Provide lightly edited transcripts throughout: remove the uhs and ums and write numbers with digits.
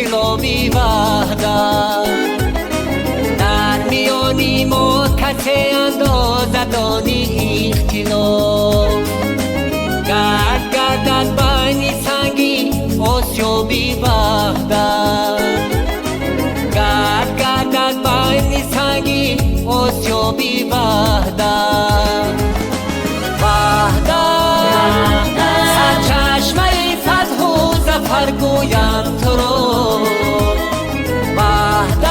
انقلابی وحدت در میانی ما کسی اندازدانی اختلاف گرد گردد بین سنگی آسیابی وحدت گرد گردد بین سنگی آسیابی وحدت سرچشمه فتح و ظفر گویم تو رو وحدت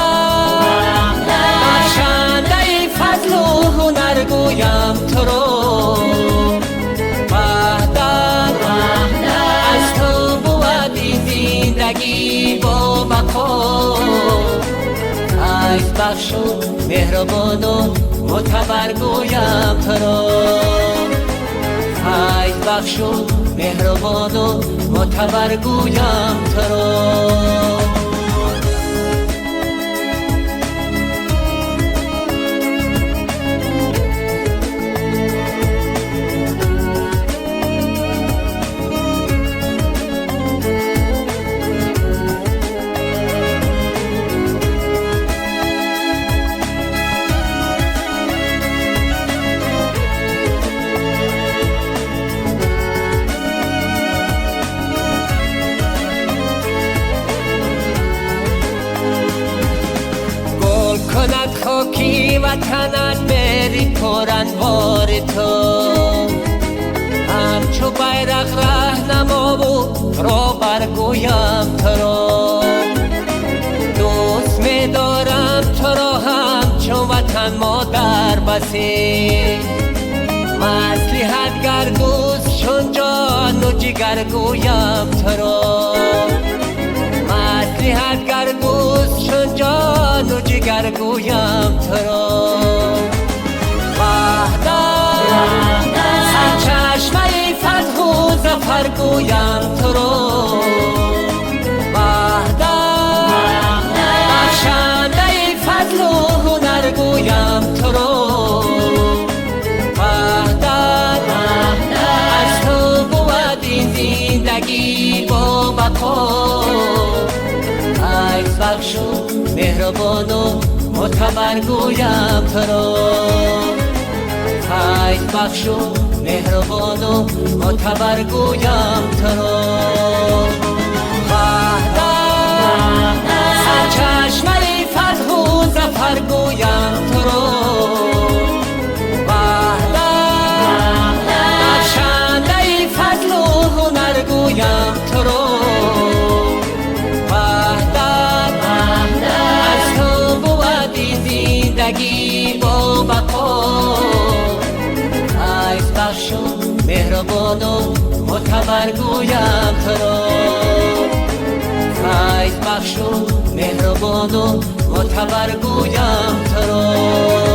بخشنده فضل و هنر گویم تو رو وحدت از تو بود این زندگی با بقا عیش بخش و مهربان و معتبر گویم تو رو عیش بخش و مهربان و معتبر گویم تو رو کند خاکی وطنت بری پرانوار تو همچو بیرق رهنما و رهبر گویم تو را دوست می‌دارم تو را همچو وطن مادر بسی مصلحت گر دوست چون جان و جگر گویم تو را مصلحت گر دوست چون جان و جگر گویم تو را وحدت سرچشمه فتح و ظفر گویم تو را وحدت بخشنده فضل و هنر گویم تو را وحدت از تو بود این زندگی با بقا عیش بخش و مهربان و معتبر گویم تو را عیش بخش و مهربان و معتبر گویم تو را وحدت سرچشمه فتح و ظفر گویم تو را وحدت بخشنده فضل و هنر گویم تو را زندگی با بقا عیش بخش و مهربان و معتبر گویم تو را عیش بخش و مهربان و معتبر گویم تو را